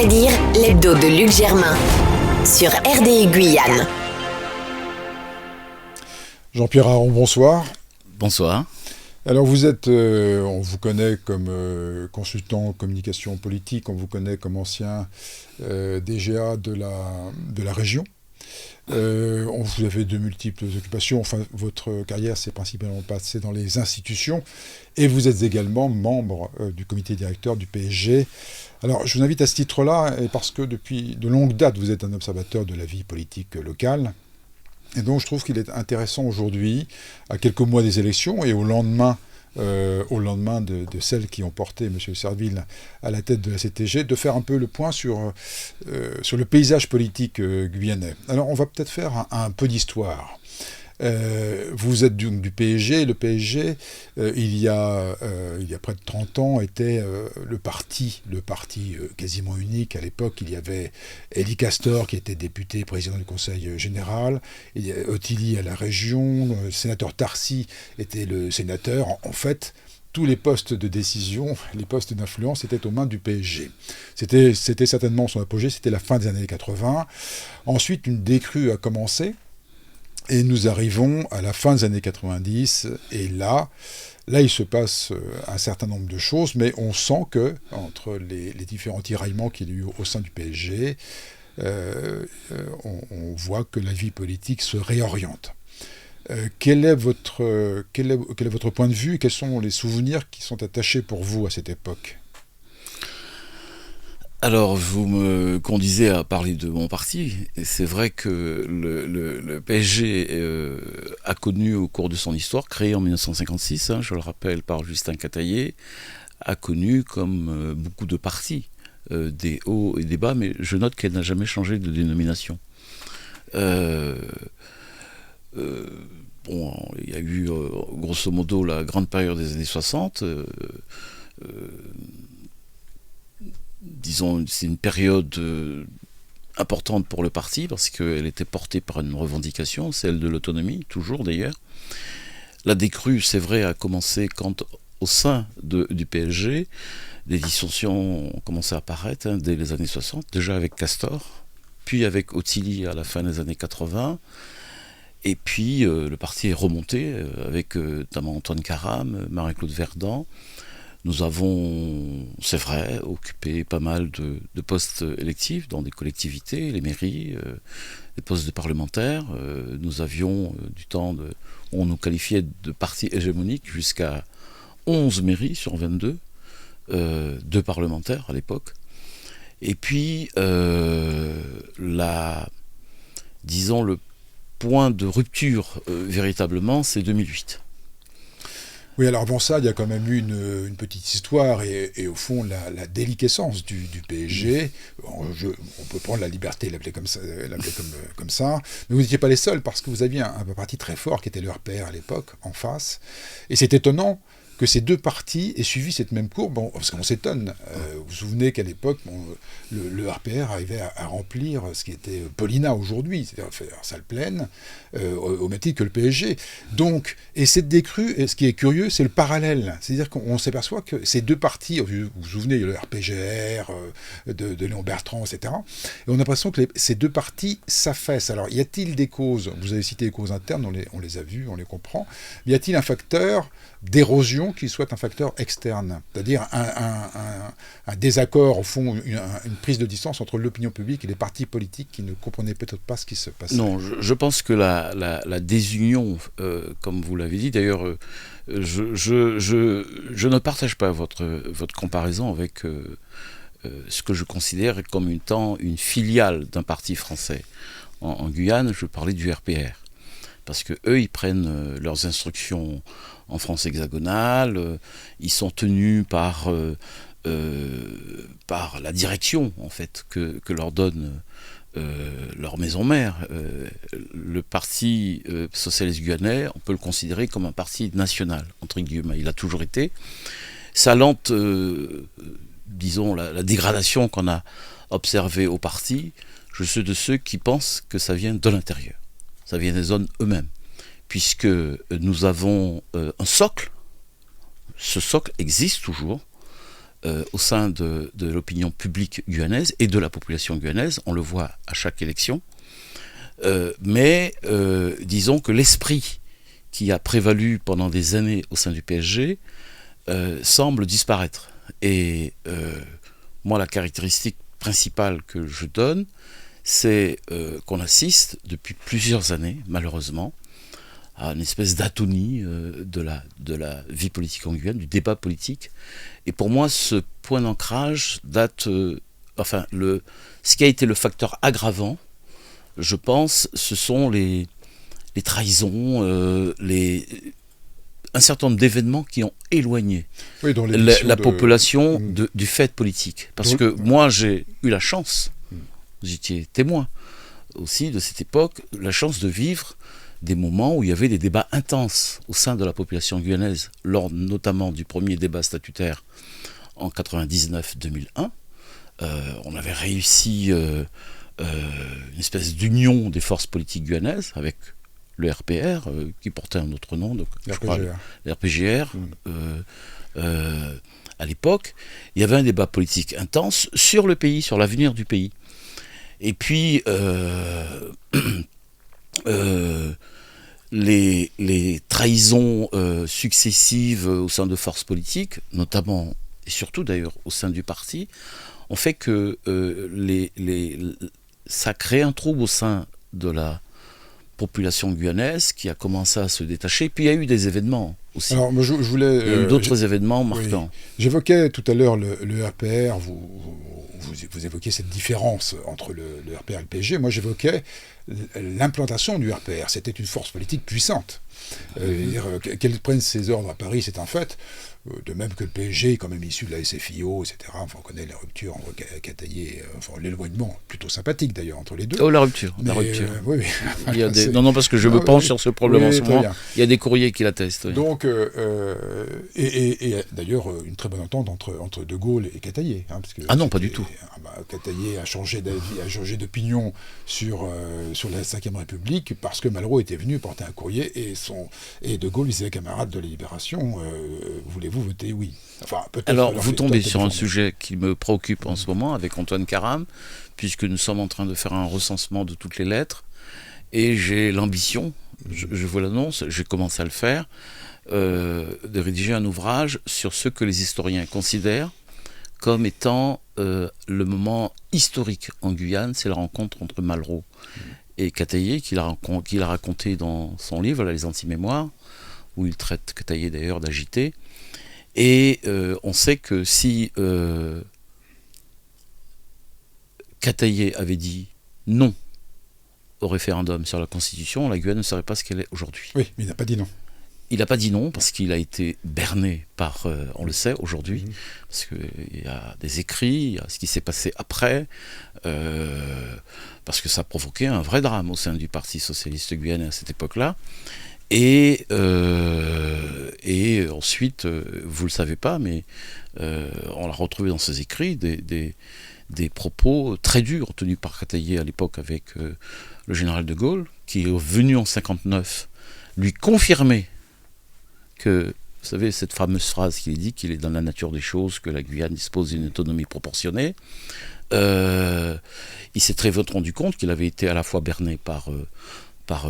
vrai dire, l'hebdo de Luc Germain sur RDI Guyane. Jean-Pierre Aron, bonsoir. Bonsoir. Alors vous êtes, on vous connaît comme consultant en communication politique, on vous connaît comme ancien DGA de la région. Vous avez de multiples occupations, enfin votre carrière s'est principalement passée dans les institutions et vous êtes également membre du comité directeur du PSG. Alors je vous invite à ce titre-là, et parce que depuis de longue date vous êtes un observateur de la vie politique locale. Et donc je trouve qu'il est intéressant aujourd'hui, à quelques mois des élections et au lendemain de celles qui ont porté M. Serville à la tête de la CTG, de faire un peu le point sur le paysage politique guyanais. Alors on va peut-être faire un peu d'histoire. Vous êtes du PSG. Le PSG, il y a près de 30 ans, était le parti quasiment unique. À l'époque, il y avait Elie Castor, qui était député, président du Conseil général. Il y a Ottilie à la région. Le sénateur Tarcy était le sénateur. En fait, tous les postes de décision, les postes d'influence étaient aux mains du PSG. C'était certainement son apogée, c'était la fin des années 80. Ensuite, une décrue a commencé. Et nous arrivons à la fin des années 90, et là il se passe un certain nombre de choses, mais on sent que, entre les différents tiraillements qu'il y a eu au sein du PSG, on voit que la vie politique se réoriente. Quel est votre point de vue et quels sont les souvenirs qui sont attachés pour vous à cette époque ? Alors, vous me conduisez à parler de mon parti. Et c'est vrai que le PSG a connu au cours de son histoire, créé en 1956, je le rappelle, par Justin Cataillé, a connu, comme beaucoup de partis, des hauts et des bas, mais je note qu'elle n'a jamais changé de dénomination. Il y a eu, grosso modo, la grande période des années 60, disons, c'est une période importante pour le parti parce qu'elle était portée par une revendication, celle de l'autonomie, toujours d'ailleurs. La décrue, c'est vrai, a commencé quand, au sein du PSG, des dissensions ont commencé à apparaître dès les années 60, déjà avec Castor, puis avec Ottilie à la fin des années 80, et puis le parti est remonté avec notamment Antoine Karam, Marie-Claude Verdun. Nous avons, c'est vrai, occupé pas mal de postes électifs dans des collectivités, les mairies, des postes de parlementaires. Nous avions du temps où on nous qualifiait de parti hégémonique jusqu'à 11 mairies sur 22, 2 parlementaires à l'époque. Et puis, disons, le point de rupture véritablement, c'est 2008. Oui, alors avant ça, il y a quand même eu une petite histoire et au fond, la déliquescence du PSG. On peut prendre la liberté de l'appeler comme ça. Mais vous n'étiez pas les seuls parce que vous aviez un parti très fort qui était le RPR à l'époque, en face. Et c'est étonnant que ces deux partis aient suivi cette même courbe, parce qu'on s'étonne. Vous vous souvenez qu'à l'époque, le RPR arrivait à remplir ce qui était Paulina aujourd'hui, c'est-à-dire faire salle pleine, au même titre que le PSG. Donc, et cette décrue, et ce qui est curieux, c'est le parallèle. C'est-à-dire qu'on s'aperçoit que ces deux partis, vous vous souvenez, le RPGR, de Léon Bertrand, etc., et on a l'impression que ces deux partis s'affaissent. Alors, y a-t-il des causes ? Vous avez cité les causes internes, on les a vues, on les comprend. Y a-t-il un facteur d'érosion qui soit un facteur externe, c'est-à-dire un désaccord, au fond, une prise de distance entre l'opinion publique et les partis politiques qui ne comprenaient peut-être pas ce qui se passait. Non, je pense que la désunion, comme vous l'avez dit, d'ailleurs, je ne partage pas votre comparaison avec ce que je considère comme une filiale d'un parti français. En Guyane, je parlais du RPR. Parce que eux, ils prennent leurs instructions en France hexagonale, ils sont tenus par la direction en fait que leur donne leur maison mère. Le parti socialiste guyanais, on peut le considérer comme un parti national entre guillemets. Il a toujours été. Sa lente, disons la dégradation qu'on a observée au parti, je suis de ceux qui pensent que ça vient de l'intérieur. Ça vient des zones eux-mêmes, puisque nous avons un socle. Ce socle existe toujours. au sein de l'opinion publique guyanaise et de la population guyanaise. On le voit à chaque élection. Mais disons que l'esprit qui a prévalu pendant des années au sein du PSG semble disparaître. Et moi, la caractéristique principale que je donne, c'est qu'on assiste depuis plusieurs années, malheureusement, à une espèce d'atonie de la vie politique en Guyane, du débat politique. Et pour moi, ce point d'ancrage date... ce qui a été le facteur aggravant, je pense, ce sont les trahisons, un certain nombre d'événements qui ont éloigné la population du fait politique. Parce que moi, j'ai eu la chance, vous étiez témoin aussi de cette époque, la chance de vivre des moments où il y avait des débats intenses au sein de la population guyanaise, lors notamment du premier débat statutaire en 99-2001. On avait réussi une espèce d'union des forces politiques guyanaises avec le RPR, qui portait un autre nom, donc, le RPGR. À l'époque, il y avait un débat politique intense sur le pays, sur l'avenir du pays. Et puis, les trahisons successives au sein de forces politiques, notamment et surtout d'ailleurs au sein du parti, ont fait que ça crée un trouble au sein de la population guyanaise qui a commencé à se détacher. Puis il y a eu des événements aussi. Alors, je voulais, il y a eu d'autres événements marquants. Oui. J'évoquais tout à l'heure le RPR, vous évoquiez cette différence entre le RPR et le PSG. Moi, j'évoquais l'implantation du RPR. C'était une force politique puissante. Qu'elle prenne ses ordres à Paris, c'est un fait. De même que le PSG est quand même issu de la SFIO, etc. Enfin, on connaît la rupture entre Cataillé, l'éloignement, plutôt sympathique d'ailleurs entre les deux. Oh, la rupture. Oui. Il y a non, parce que je me penche sur ce problème en ce moment. Il y a des courriers qui l'attestent. Oui. Donc, et d'ailleurs, une très bonne entente entre De Gaulle et Cataillé. Non, pas du tout. Cataillé a changé d'avis, a changé d'opinion sur la Ve République parce que Malraux était venu porter un courrier et De Gaulle disait, camarades de la Libération, voulez-vous voter oui? Enfin, peut-être. Alors, vous tombez sur un sujet qui me préoccupe en ce moment avec Antoine Karam, puisque nous sommes en train de faire un recensement de toutes les lettres, et j'ai l'ambition, je vous l'annonce, j'ai commencé à le faire, de rédiger un ouvrage sur ce que les historiens considèrent comme étant le moment historique en Guyane, c'est la rencontre entre Malraux et Cataillé, qu'il a raconté dans son livre, Les Anti-Mémoires, où il traite Cataillé d'ailleurs d'agité. Et on sait que si Cataillé avait dit non au référendum sur la Constitution, la Guyane ne serait pas ce qu'elle est aujourd'hui. Oui, mais il n'a pas dit non. Il n'a pas dit non parce qu'il a été berné par, on le sait aujourd'hui, parce qu'il y a des écrits, il y a ce qui s'est passé après, parce que ça a provoqué un vrai drame au sein du Parti socialiste guyanais à cette époque-là. Et ensuite, vous ne le savez pas, mais on l'a retrouvé dans ses écrits, des propos très durs tenus par Cataillé à l'époque avec le général de Gaulle, qui est venu en 1959 lui confirmer que, vous savez, cette fameuse phrase qu'il dit, qu'il est dans la nature des choses, que la Guyane dispose d'une autonomie proportionnée. Il s'est très vite rendu compte qu'il avait été à la fois berné par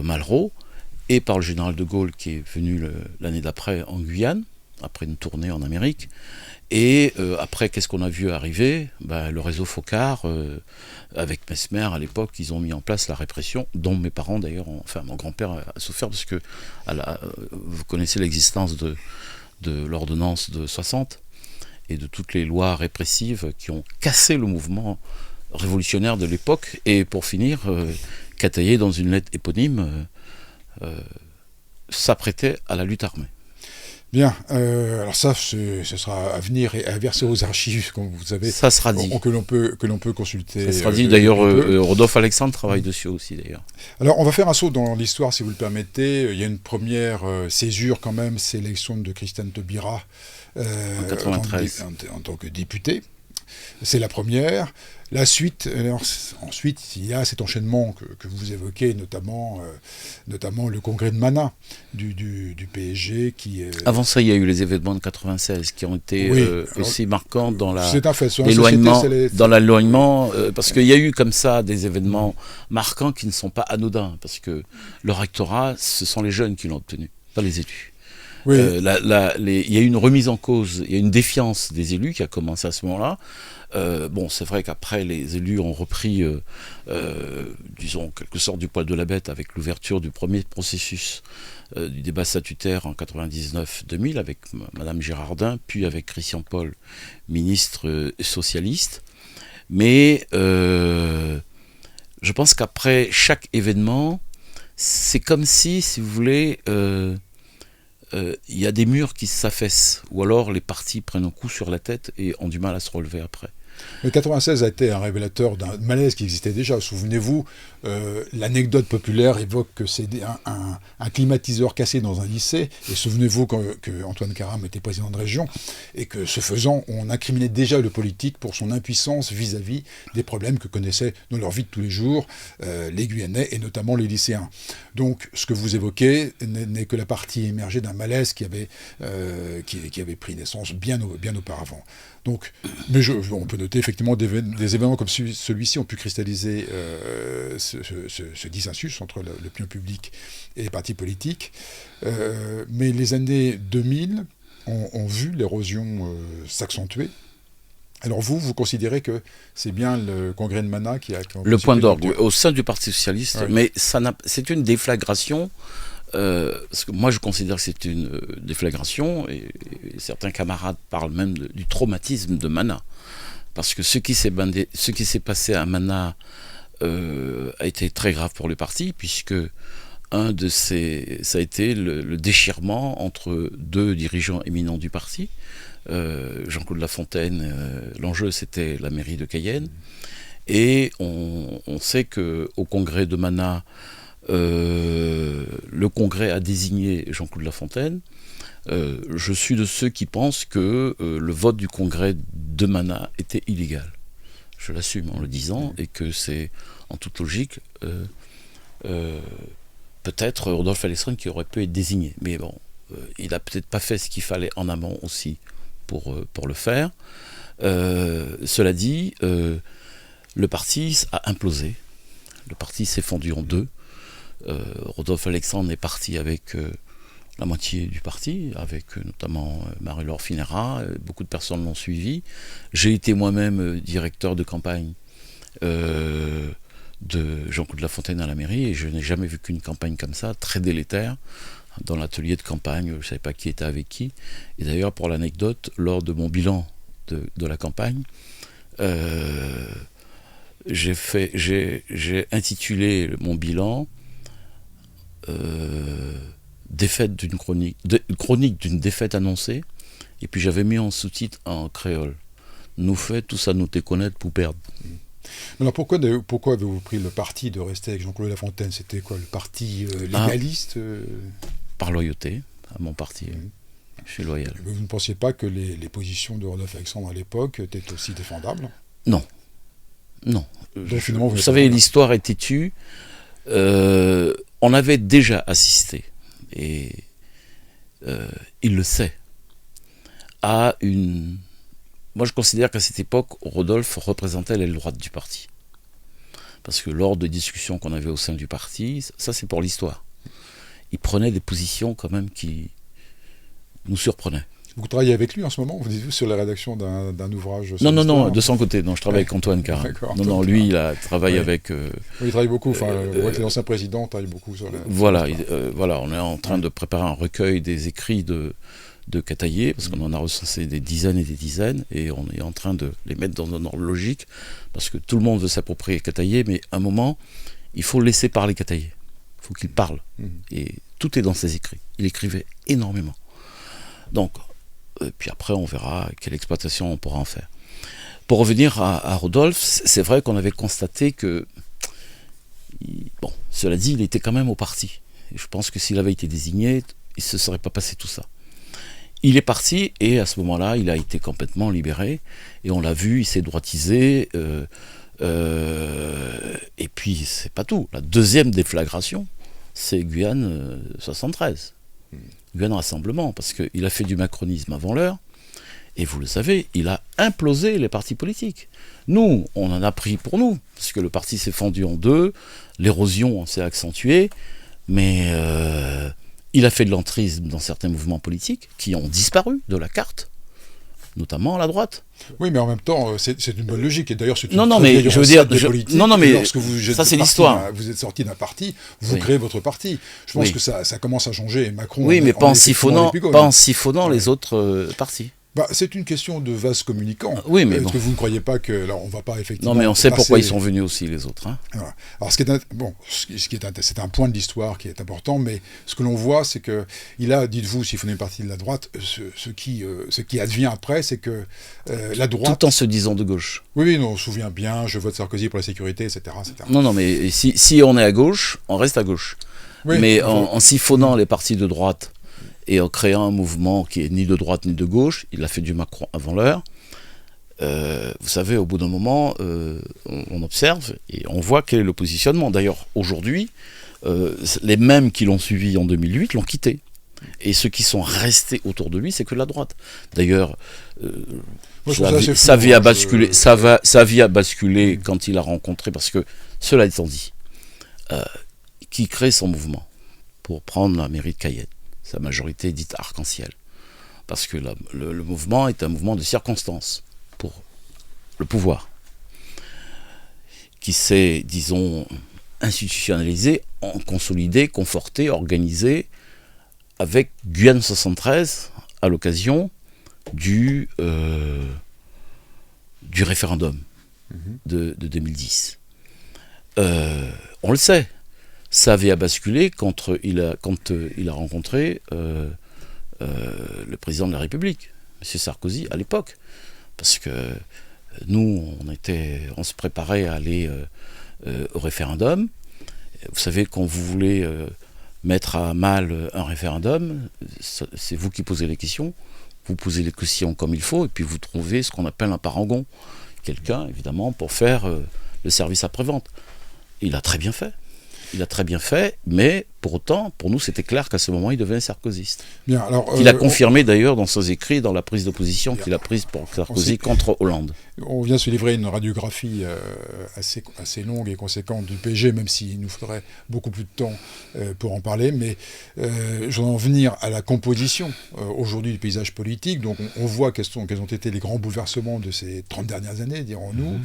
Malraux, et par le général de Gaulle qui est venu l'année d'après en Guyane, après une tournée en Amérique. Et après, qu'est-ce qu'on a vu arriver? Le réseau Focard, avec Mesmer à l'époque, ils ont mis en place la répression, dont mes parents d'ailleurs, mon grand-père a souffert, parce que vous connaissez l'existence de l'ordonnance de 60 et de toutes les lois répressives qui ont cassé le mouvement révolutionnaire de l'époque. Et pour finir, Cataillé, dans une lettre éponyme, s'apprêtait à la lutte armée. Bien, alors ça, ce sera à venir et à verser aux archives, comme vous savez. Ça sera dit. Que l'on peut consulter. Ça sera dit, d'ailleurs, Rodolphe Alexandre travaille dessus aussi, d'ailleurs. Alors, on va faire un saut dans l'histoire, si vous le permettez. Il y a une première césure, quand même, c'est l'élection de Christiane Taubira en 93. En tant que députée. C'est la première. La suite, ensuite, il y a cet enchaînement que vous évoquez, notamment le congrès de Mana du PSG qui... Avant ça, il y a eu les événements de 96 qui ont été aussi marquants dans l'éloignement, parce qu'il y a eu comme ça des événements marquants qui ne sont pas anodins, parce que le rectorat, ce sont les jeunes qui l'ont obtenu, pas les élus. Oui. Il y a eu une remise en cause, il y a une défiance des élus qui a commencé à ce moment-là. C'est vrai qu'après les élus ont repris, disons, en quelque sorte du poil de la bête avec l'ouverture du premier processus du débat statutaire en 99-2000 avec Madame Girardin, puis avec Christian Paul, ministre socialiste. Mais je pense qu'après chaque événement, c'est comme si vous voulez... il y a des murs qui s'affaissent, ou alors les partis prennent un coup sur la tête et ont du mal à se relever après. Mais 96 a été un révélateur d'un malaise qui existait déjà. Souvenez-vous, l'anecdote populaire évoque que c'est un climatiseur cassé dans un lycée. Et souvenez-vous que Antoine Karam était président de région et que, ce faisant, on incriminait déjà le politique pour son impuissance vis-à-vis des problèmes que connaissaient dans leur vie de tous les jours les Guyanais et notamment les lycéens. Donc, ce que vous évoquez n'est que la partie émergée d'un malaise qui avait pris naissance bien auparavant. Donc, mais on peut noter effectivement des événements comme celui-ci ont pu cristalliser ce dissensus entre l'opinion publique et les partis politiques. Mais les années 2000 ont vu l'érosion s'accentuer. Alors vous considérez que c'est bien le congrès de Mana qui a... Le point d'orgue au sein du Parti socialiste, oui. Mais c'est une déflagration. Parce que moi je considère que c'est une déflagration et certains camarades parlent même du traumatisme de Mana, parce que ce qui s'est passé à Mana a été très grave pour le parti, puisque ça a été le déchirement entre deux dirigeants éminents du parti, Jean-Claude Lafontaine, l'enjeu c'était la mairie de Cayenne, et on sait qu'au congrès de Mana, le Congrès a désigné Jean-Claude Lafontaine. Je suis de ceux qui pensent que le vote du Congrès de Mana était illégal. Je l'assume en le disant, et que c'est en toute logique peut-être Rodolphe Alexandre qui aurait pu être désigné. Mais bon, il n'a peut-être pas fait ce qu'il fallait en amont aussi pour le faire. Cela dit, le parti a implosé. Le parti s'est fendu en deux. Rodolphe Alexandre est parti avec la moitié du parti, avec notamment Marie-Laure Finera, beaucoup de personnes l'ont suivi. J'ai été moi-même directeur de campagne de Jean-Claude Lafontaine à la mairie, et je n'ai jamais vu qu'une campagne comme ça, très délétère. Dans l'atelier de campagne, je ne savais pas qui était avec qui. Et d'ailleurs, pour l'anecdote, lors de mon bilan de la campagne, j'ai intitulé mon bilan chronique d'une défaite annoncée, et puis j'avais mis en sous-titre en créole: nous fait tout ça nous te connaître pour perdre. Alors pourquoi avez-vous pris le parti de rester avec Jean-Claude Lafontaine? C'était quoi, le parti légaliste? Par loyauté à mon parti. Je suis loyal. Vous ne pensiez pas que les positions de Rodolphe Alexandre à l'époque étaient aussi défendables? Non. Donc, finalement, vous savez, l'histoire est têtue. On avait déjà assisté, et il le sait, à une... Moi je considère qu'à cette époque, Rodolphe représentait l'aile droite du parti. Parce que lors de discussions qu'on avait au sein du parti, ça c'est pour l'histoire, il prenait des positions quand même qui nous surprenaient. Vous travaillez avec lui en ce moment, vous dites-vous, sur la rédaction d'un ouvrage? Non, de son côté. Non, je travaille avec Antoine Karam. Non, lui, il a travaillé avec... Oui, il travaille beaucoup, l'ancien président travaille beaucoup sur la... Voilà, on est en train de préparer un recueil des écrits de Cataillé, parce qu'on en a recensé des dizaines et des dizaines, et on est en train de les mettre dans un ordre logique, parce que tout le monde veut s'approprier Cataillé, mais à un moment, il faut laisser parler Cataillé. Il faut qu'il parle. Et tout est dans ses écrits. Il écrivait énormément. Donc... puis après on verra quelle exploitation on pourra en faire. Pour revenir à Rodolphe, c'est vrai qu'on avait constaté que, cela dit, il était quand même au parti. Et je pense que s'il avait été désigné, il ne se serait pas passé tout ça. il est parti et à ce moment-là, il a été complètement libéré. Et on l'a vu, il s'est droitisé. Et puis, c'est pas tout. La deuxième déflagration, c'est Guyane 73. Guyane Rassemblement, parce qu'il a fait du macronisme avant l'heure. Et vous le savez, il a implosé les partis politiques. Nous, on en a pris pour nous, parce que le parti s'est fendu en deux, l'érosion s'est accentuée, mais il a fait de l'entrisme dans certains mouvements politiques qui ont disparu de la carte, notamment à la droite. Oui, mais en même temps, c'est une bonne logique. Et d'ailleurs, c'est une Non, très mais vieille je veux recette dire, des politiques. non, mais lorsque vous ça, c'est êtes l'histoire. Vous êtes sorti d'un parti, vous Oui. créez votre parti. Je pense Oui. que ça commence à changer. Et Macron, Oui, mais pas en siphonnant Ouais. les autres partis. Bah, c'est une question de vase communicant. Oui, mais Est-ce bon. que vous ne croyez pas que là, on ne va pas effectivement. Non, mais on sait pourquoi ils passer- sont venus aussi, les autres. Hein. Voilà. Alors, c'est un point de l'histoire qui est important, mais ce que l'on voit, c'est que il a, dites-vous, s'il faut une partie de la droite, ce qui advient après, c'est que la droite. Tout en se disant de gauche. Oui, on se souvient bien. Je vote Sarkozy pour la sécurité, etc., etc. Non, mais si on est à gauche, on reste à gauche. Oui, mais enfin, en siphonnant les partis de droite et en créant un mouvement qui est ni de droite ni de gauche, il a fait du Macron avant l'heure. Vous savez, au bout d'un moment, on observe et on voit quel est le positionnement. D'ailleurs, aujourd'hui, les mêmes qui l'ont suivi en 2008 l'ont quitté. Et ceux qui sont restés autour de lui, c'est que la droite. D'ailleurs, moi, je trouve ça assez sa fou, vie a hein, basculé. Sa vie a basculé quand il a rencontré, parce que cela étant dit, qui crée son mouvement pour prendre la mairie de Cayenne, sa majorité dite arc-en-ciel, parce que le mouvement est un mouvement de circonstance pour le pouvoir, qui s'est, disons, institutionnalisé, consolidé, conforté, organisé, avec Guyane 73 à l'occasion du référendum de 2010. On le sait, sa vie a basculé quand il a rencontré le président de la République, M. Sarkozy, à l'époque. Parce que nous, on se préparait à aller au référendum. Vous savez, quand vous voulez mettre à mal un référendum, c'est vous qui posez les questions. Vous posez les questions comme il faut, et puis vous trouvez ce qu'on appelle un parangon. Quelqu'un, évidemment, pour faire le service après-vente. Il a très bien fait. Il a très bien fait, mais pour autant, pour nous, c'était clair qu'à ce moment, il devenait sarkozyste. Bien, alors, Il a confirmé d'ailleurs dans ses écrits, dans la prise de position qu'il a prise pour Sarkozy contre Hollande. On vient de se livrer une radiographie assez longue et conséquente du PSG, même s'il nous faudrait beaucoup plus de temps pour en parler. Mais je veux en venir à la composition aujourd'hui du paysage politique. Donc on voit quels ont été les grands bouleversements de ces 30 dernières années, dirons-nous.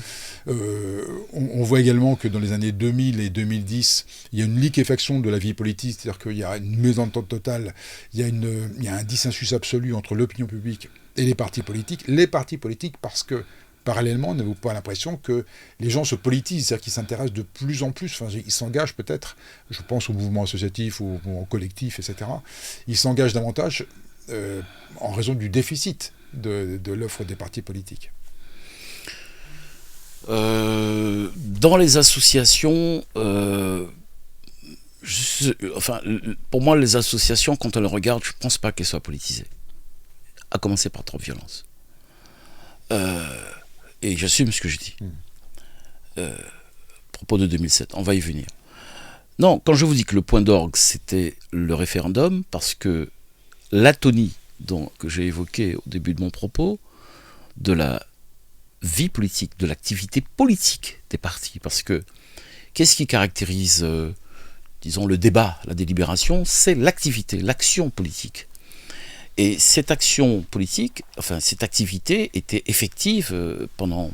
On voit également que dans les années 2000 et 2010, il y a une liquéfaction de la vie politique, c'est-à-dire qu'il y a une mésentente totale, il y a un dissensus absolu entre l'opinion publique et les partis politiques. Les partis politiques, parce que parallèlement, n'avez-vous pas l'impression que les gens se politisent, c'est-à-dire qu'ils s'intéressent de plus en plus, enfin, ils s'engagent peut-être, je pense au mouvement associatif ou au collectif, etc., ils s'engagent davantage en raison du déficit de l'offre des partis politiques. Dans les associations, pour moi, les associations, quand on les regarde, je ne pense pas qu'elles soient politisées. À commencer par trop de violence. Et j'assume ce que je dis. Propos de 2007, on va y venir. Non, quand je vous dis que le point d'orgue, c'était le référendum, parce que l'atonie que j'ai évoquée au début de mon propos, de la vie politique, de l'activité politique des partis, parce que qu'est-ce qui caractérise, disons, le débat, la délibération, c'est l'activité, l'action politique. Et cette action politique, enfin cette activité était effective pendant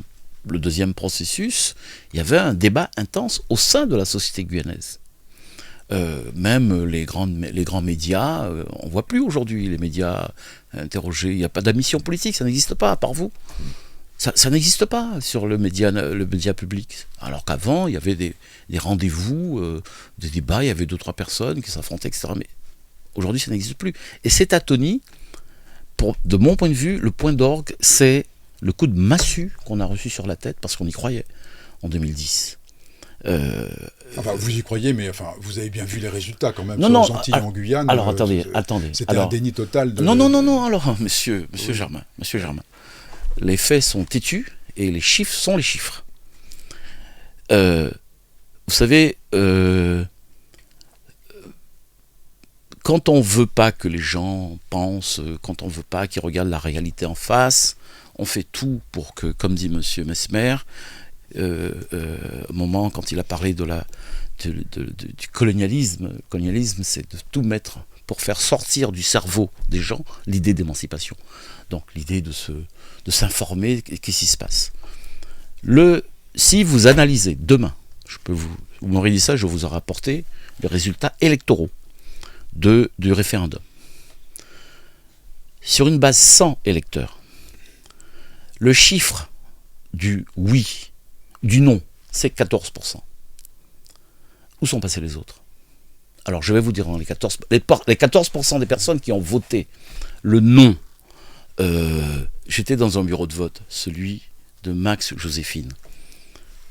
le deuxième processus. Il y avait un débat intense au sein de la société guyanaise. Même les grands médias, on ne voit plus aujourd'hui les médias interrogés. Il n'y a pas d'admission politique, ça n'existe pas, à part vous. Ça n'existe pas sur le média public. Alors qu'avant, il y avait des rendez-vous, des débats, il y avait 2-3 personnes qui s'affrontaient, etc. Mais aujourd'hui, ça n'existe plus. Et cette atonie, de mon point de vue, le point d'orgue, c'est le coup de massue qu'on a reçu sur la tête parce qu'on y croyait en 2010. Enfin, vous y croyez, mais enfin, vous avez bien vu les résultats quand même. Non, sur non, les Antilles et en Guyane. Alors attendez. C'était Alors, un déni total de... Non, alors, monsieur Oui. Germain, les faits sont têtus et les chiffres sont les chiffres. Vous savez, quand on veut pas que les gens pensent, quand on veut pas qu'ils regardent la réalité en face, on fait tout pour que, comme dit monsieur Mesmer, au moment quand il a parlé du colonialisme, le colonialisme c'est de tout mettre pour faire sortir du cerveau des gens l'idée d'émancipation. Donc l'idée de s'informer, qu'est-ce qui se passe. Si vous analysez demain, vous m'aurez dit ça, je vous aurai apporté les résultats électoraux du référendum. Sur une base 100 électeurs, le chiffre du oui, du non, c'est 14%. Où sont passés les autres? Alors je vais vous dire, les 14% des personnes qui ont voté le non, j'étais dans un bureau de vote, celui de Max Joséphine.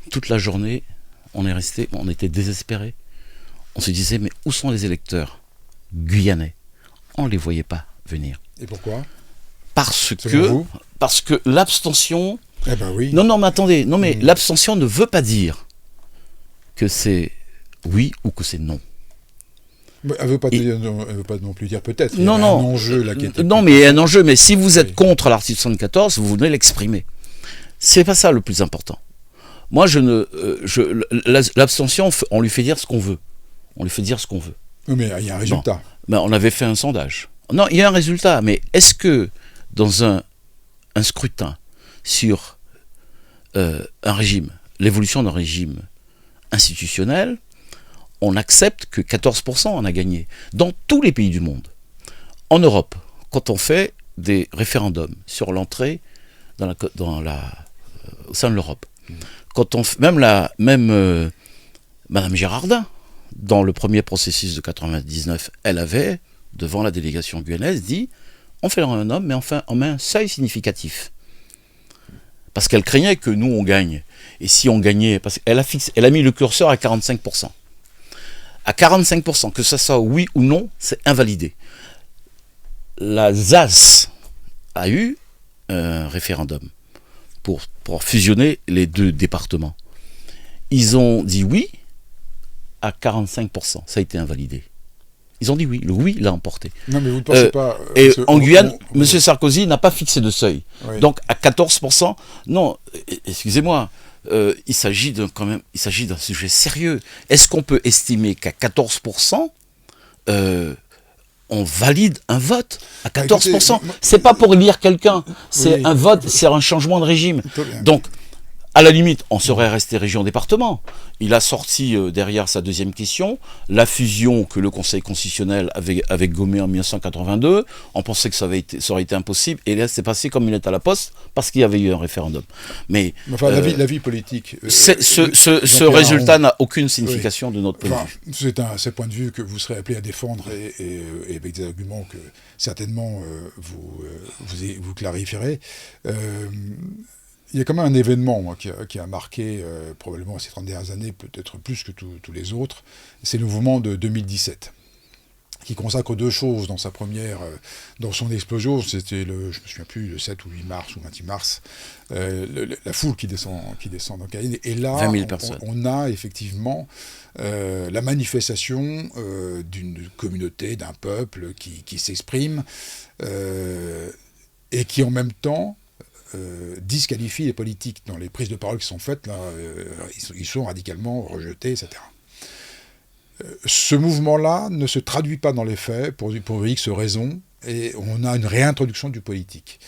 Toute la journée, on était désespérés. On se disait, mais où sont les électeurs guyanais? On ne les voyait pas venir. Et pourquoi? Parce que l'abstention... Eh ben oui. Non, mais attendez. Non, mais l'abstention ne veut pas dire que c'est oui ou que c'est non. Elle ne veut pas non plus dire peut-être. Non. Il y a un enjeu là qui était... Non, mais il y a un enjeu. Mais si vous êtes contre l'article 74, vous venez l'exprimer. C'est pas ça le plus important. Moi, l'abstention, on lui fait dire ce qu'on veut. On lui fait dire ce qu'on veut. Oui, mais il y a un résultat. Bon. Ben, on avait fait un sondage. Non, il y a un résultat. Mais est-ce que dans un scrutin sur un régime, l'évolution d'un régime institutionnel, on accepte que 14% en a gagné dans tous les pays du monde. En Europe, quand on fait des référendums sur l'entrée au sein de l'Europe, quand on même Madame Girardin, dans le premier processus de 99, elle avait, devant la délégation guyanaise, dit on fait le référendum, mais enfin on met un seuil significatif. Parce qu'elle craignait que nous on gagne. Et si on gagnait, parce qu'elle a mis le curseur à 45%. À 45%, que ça soit oui ou non, c'est invalidé. L'Alsace a eu un référendum pour fusionner les deux départements. Ils ont dit oui à 45%. Ça a été invalidé. Ils ont dit oui. Le oui l'a emporté. Non, mais vous ne pensez pas... Et en Guyane, M. Sarkozy n'a pas fixé de seuil. Oui. Donc, à 14%, non, excusez-moi, il s'agit d'un sujet sérieux. Est-ce qu'on peut estimer qu'à 14%, on valide un vote à 14%? Écoutez, c'est pas pour élire quelqu'un, c'est Oui. un vote, c'est un changement de régime. Très bien. Donc, à la limite, on serait resté région-département. Il a sorti derrière sa deuxième question la fusion que le Conseil constitutionnel avait gommée en 1982. On pensait que ça aurait été impossible. Et là, c'est passé comme une lettre à la poste parce qu'il y avait eu un référendum. Mais enfin, la vie politique... ce résultat n'a aucune signification de notre point de vue. C'est un point de vue que vous serez appelé à défendre et avec des arguments que certainement vous clarifierez. Il y a quand même un événement qui a marqué probablement ces 30 dernières années, peut-être plus que tous les autres, c'est le mouvement de 2017, qui consacre deux choses dans dans son explosion. C'était je me souviens plus, le 7 ou 8 mars ou 28 mars, la foule qui descend dans Cayenne. Et là, 20 000 personnes. On a effectivement la manifestation d'une communauté, d'un peuple qui s'exprime et qui en même temps disqualifie les politiques dans les prises de parole qui sont faites. Là, ils sont radicalement rejetés, etc. Ce mouvement-là ne se traduit pas dans les faits pour X raisons, et on a une réintroduction du politique.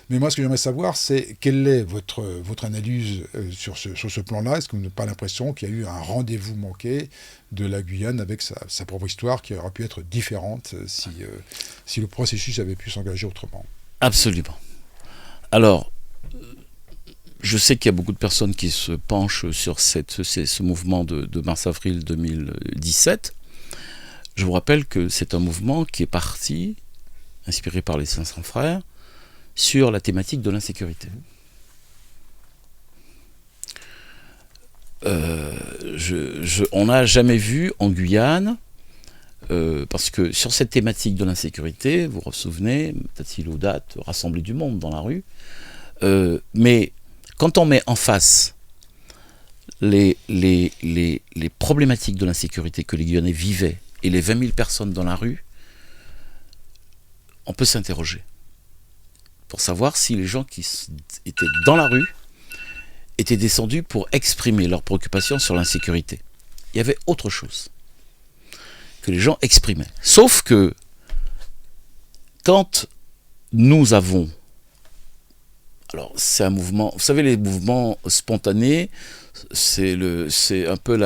Mais moi, ce que j'aimerais savoir, c'est quelle est votre analyse sur ce plan-là. Est-ce que vous n'avez pas l'impression qu'il y a eu un rendez-vous manqué de la Guyane avec sa propre histoire qui aurait pu être différente si le processus avait pu s'engager autrement? Absolument. Alors, je sais qu'il y a beaucoup de personnes qui se penchent sur ce mouvement de mars-avril 2017. Je vous rappelle que c'est un mouvement qui est parti, inspiré par les 500 frères, sur la thématique de l'insécurité. on n'a jamais vu en Guyane, parce que sur cette thématique de l'insécurité, vous vous souvenez, Tati Laudat rassembler du monde dans la rue, mais quand on met en face les problématiques de l'insécurité que les Guyanais vivaient et les 20 000 personnes dans la rue, on peut s'interroger pour savoir si les gens qui étaient dans la rue étaient descendus pour exprimer leurs préoccupations sur l'insécurité. Il y avait autre chose que les gens exprimaient. Sauf que quand nous avons... Alors c'est un mouvement... Vous savez, les mouvements spontanés, c'est un peu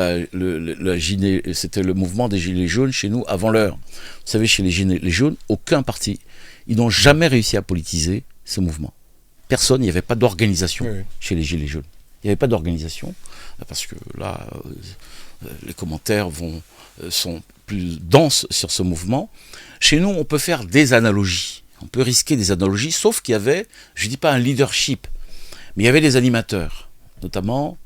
c'était le mouvement des Gilets jaunes chez nous avant l'heure. Vous savez, chez les Gilets jaunes, aucun parti, ils n'ont jamais réussi à politiser ce mouvement. Personne, il n'y avait pas d'organisation chez les Gilets jaunes. Il n'y avait pas d'organisation, parce que là, les commentaires sont plus denses sur ce mouvement. Chez nous, on peut faire des analogies. On peut risquer des analogies, sauf qu'il y avait, je ne dis pas un leadership, mais il y avait des animateurs, notamment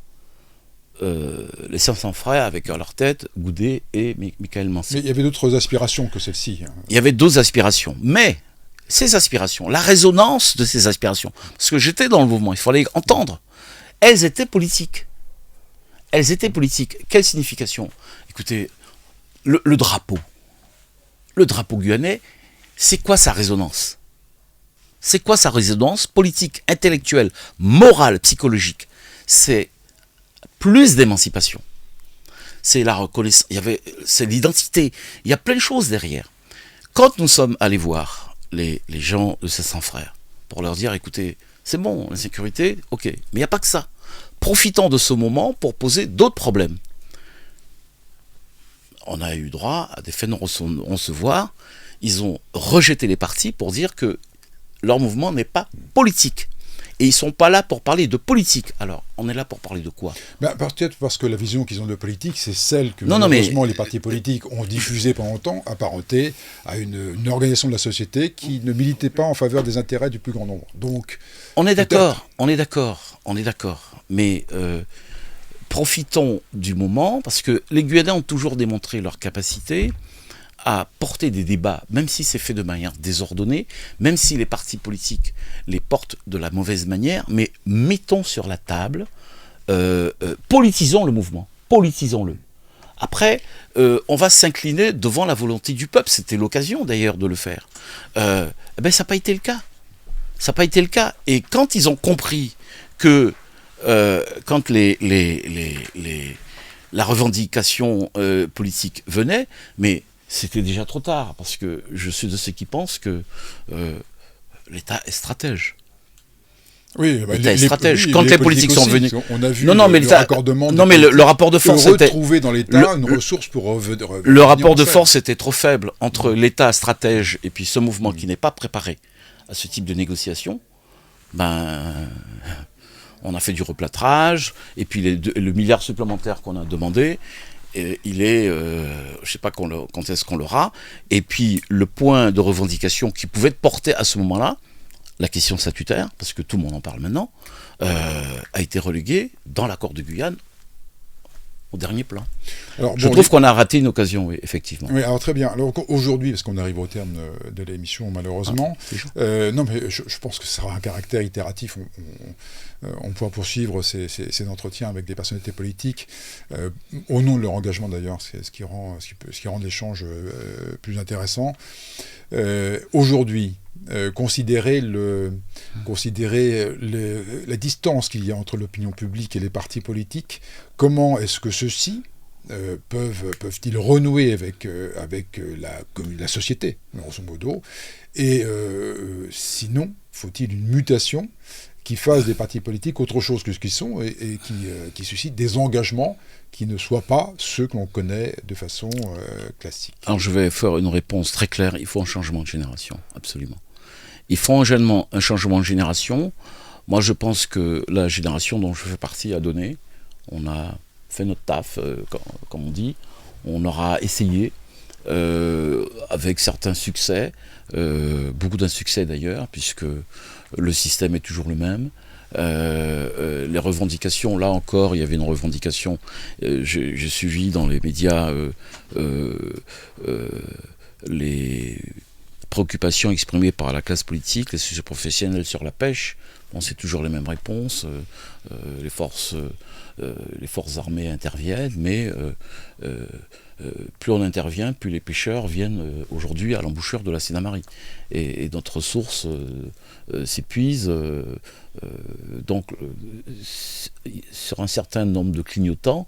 les 500 frères avec à leur tête Goudet et Michael Mancy. Mais il y avait d'autres aspirations que celle-ci. Il y avait d'autres aspirations, mais ces aspirations, la résonance de ces aspirations, parce que j'étais dans le mouvement, il fallait entendre, elles étaient politiques. Elles étaient politiques. Quelle signification? Écoutez, le drapeau guyanais, c'est quoi sa résonance? C'est quoi sa résonance politique, intellectuelle, morale, psychologique? C'est plus d'émancipation. C'est la reconnaissance, c'est l'identité. Il y a plein de choses derrière. Quand nous sommes allés voir les gens de ces 100 frères, pour leur dire, écoutez, c'est bon, la sécurité, ok, mais il n'y a pas que ça. Profitons de ce moment pour poser d'autres problèmes. On a eu droit à des faits non recevoir. Ils ont rejeté les partis pour dire que leur mouvement n'est pas politique. Et ils ne sont pas là pour parler de politique. Alors, on est là pour parler de quoi? Peut-être parce que la vision qu'ils ont de politique, c'est celle que malheureusement les partis politiques ont diffusée pendant longtemps, apparentée à une organisation de la société qui ne militait pas en faveur des intérêts du plus grand nombre. Donc, on est d'accord. Mais profitons du moment, parce que les Guyanais ont toujours démontré leur capacité à porter des débats, même si c'est fait de manière désordonnée, même si les partis politiques les portent de la mauvaise manière, mais mettons sur la table, politisons le mouvement, politisons-le. Après, on va s'incliner devant la volonté du peuple, c'était l'occasion d'ailleurs de le faire. Ça n'a pas été le cas. Ça n'a pas été le cas. Et quand ils ont compris que quand la revendication politique venait, mais c'était déjà trop tard, parce que je suis de ceux qui pensent que l'État est stratège. Oui, l'État est stratège. Quand les politiques sont venus... On a vu le raccordement... Non, mais le rapport de force était... retrouver dans l'État une ressource pour revenir. Le rapport de force était trop faible entre l'État stratège et puis ce mouvement qui n'est pas préparé à ce type de négociation. On a fait du replâtrage, et puis le milliard supplémentaire qu'on a demandé... il est, je ne sais pas quand est-ce qu'on l'aura, et puis le point de revendication qui pouvait être porté à ce moment-là, la question statutaire, parce que tout le monde en parle maintenant, a été relégué dans l'accord de Guyane au dernier plan. Alors, je trouve qu'on a raté une occasion, oui, effectivement. Oui, alors très bien. Alors aujourd'hui, parce qu'on arrive au terme de l'émission, malheureusement, non, mais je pense que ça aura un caractère itératif. On pourra poursuivre ces entretiens avec des personnalités politiques, au nom de leur engagement d'ailleurs, c'est ce qui rend l'échange plus intéressant. Aujourd'hui, considérer la distance qu'il y a entre l'opinion publique et les partis politiques, comment est-ce que ceux-ci peuvent-ils renouer avec la société, grosso modo, et sinon, faut-il une mutation qui fasse des partis politiques autre chose que ce qu'ils sont et qui suscite des engagements qui ne soient pas ceux que l'on connaît de façon classique. Alors je vais faire une réponse très claire, il faut un changement de génération, absolument. Il faut un changement de génération. Moi je pense que la génération dont je fais partie a donné, on a fait notre taf, comme on dit, on aura essayé, avec certains succès, beaucoup d'insuccès d'ailleurs, puisque le système est toujours le même, Les revendications, là encore, il y avait une revendication. J'ai suivi dans les médias les préoccupations exprimées par la classe politique, les sujets professionnels sur la pêche. Bon, c'est toujours les mêmes réponses. Les forces armées interviennent, mais plus on intervient, plus les pêcheurs viennent aujourd'hui à l'embouchure de la Sénamarie. Et notre ressource s'épuise. Donc, sur un certain nombre de clignotants,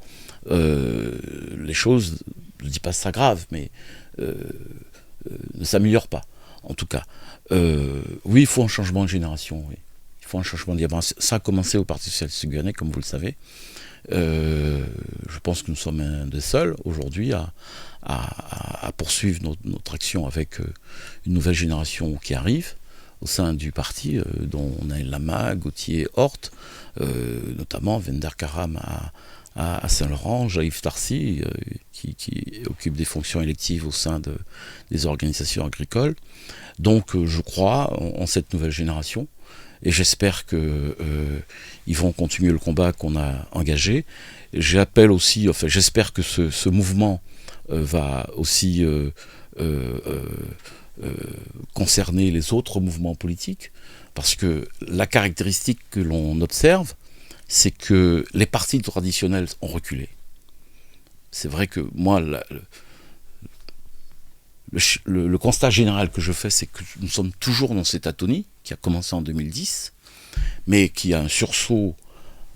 les choses, je ne dis pas ça grave, mais ne s'améliorent pas, en tout cas. Oui, il faut un changement de génération, oui. Il faut un changement de génération. Ça a commencé au Parti socialiste guyanais, comme vous le savez. Je pense que nous sommes un des seuls aujourd'hui à poursuivre notre action avec une nouvelle génération qui arrive au sein du parti, dont on a Lama, Gauthier, Horth, notamment Wender Karam à Saint-Laurent, Jaïf Tarsi, qui occupe des fonctions électives au sein des organisations agricoles. Donc je crois en cette nouvelle génération. Et j'espère qu'ils vont continuer le combat qu'on a engagé. J'appelle aussi, enfin, j'espère que ce mouvement va aussi concerner les autres mouvements politiques, parce que la caractéristique que l'on observe, c'est que les partis traditionnels ont reculé. C'est vrai que moi, le constat général que je fais, c'est que nous sommes toujours dans cette atonie qui a commencé en 2010, mais qui a un sursaut.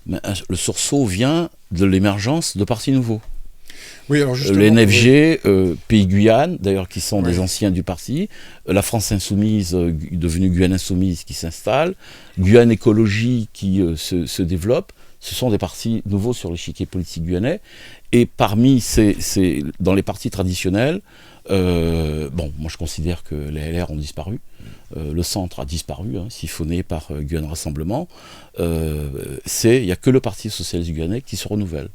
Le sursaut vient de l'émergence de partis nouveaux. Oui, alors justement, le NFG, Pays Guyane, d'ailleurs, qui sont des oui. anciens du parti, la France Insoumise, devenue Guyane Insoumise, qui s'installe, Guyane Écologie, qui se développe. Ce sont des partis nouveaux sur l'échiquier politique guyanais. Et parmi dans les partis traditionnels, moi je considère que les LR ont disparu. Le centre a disparu, siphonné par Guyane Rassemblement. Il n'y a que le Parti socialiste guyanais qui se renouvelle.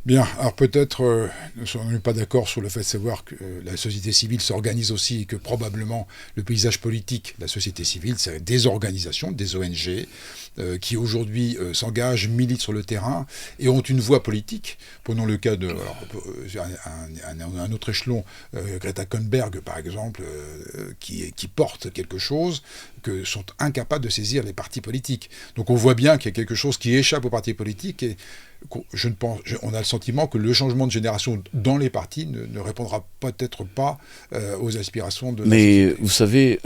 Bien, alors peut-être nous ne sommes pas d'accord sur le fait de savoir que la société civile s'organise aussi et que probablement le paysage politique de la société civile, c'est des organisations, des ONG, qui aujourd'hui s'engagent, militent sur le terrain et ont une voix politique. Prenons le cas de un autre échelon, Greta Thunberg par exemple, qui porte quelque chose que sont incapables de saisir les partis politiques. Donc on voit bien qu'il y a quelque chose qui échappe aux partis politiques et on a le sentiment que le changement de génération dans les partis ne répondra peut-être pas aux aspirations de la société. Mais vous savez,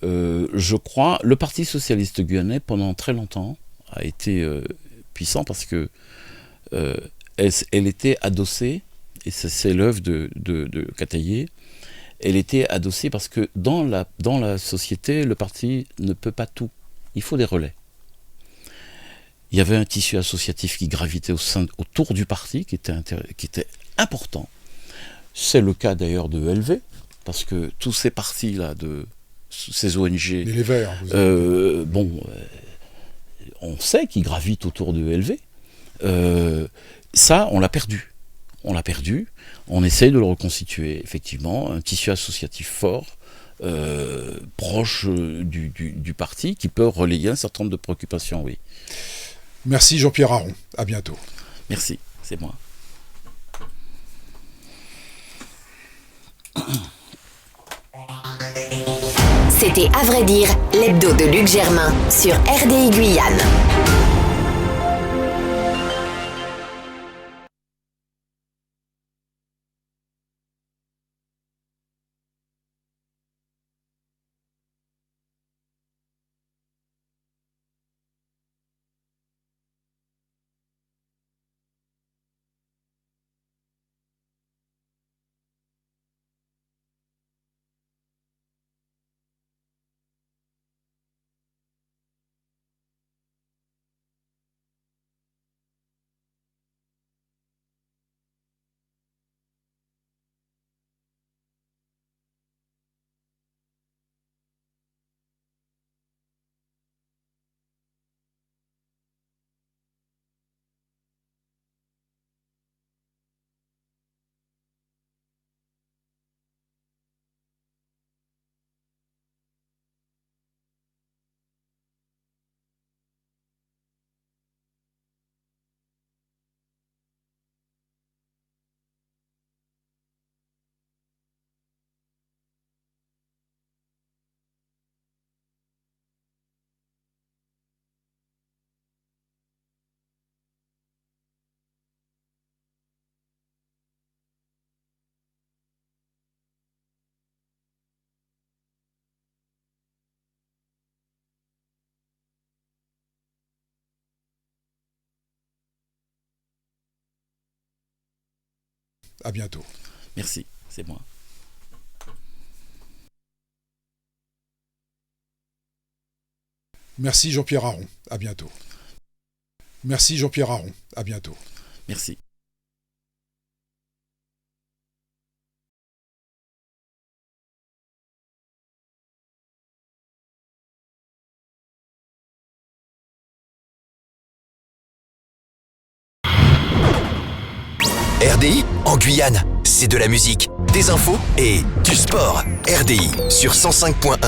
je crois, le Parti socialiste guyanais, pendant très longtemps, a été puissant parce que elle était adossée, et c'est l'œuvre de Cataillé, elle était adossée parce que dans la société, le parti ne peut pas tout. Il faut des relais. Il y avait un tissu associatif qui gravitait autour du parti, qui était important. C'est le cas d'ailleurs de ELV, parce que tous ces partis-là, ces ONG... Les Verts, on sait qu'ils gravitent autour de ELV. Ça, on l'a perdu. On essaye de le reconstituer, effectivement, un tissu associatif fort, proche du parti, qui peut relayer un certain nombre de préoccupations, oui. Merci Jean-Pierre Aron, à bientôt. Merci, c'est moi. C'était À vrai dire, l'hebdo de Luc Germain sur RDI Guyane. À bientôt. Merci, c'est moi. Merci Jean-Pierre Aron. À bientôt. Merci Jean-Pierre Aron. À bientôt. Merci. RDI en Guyane, c'est de la musique, des infos et du sport. RDI sur 105.1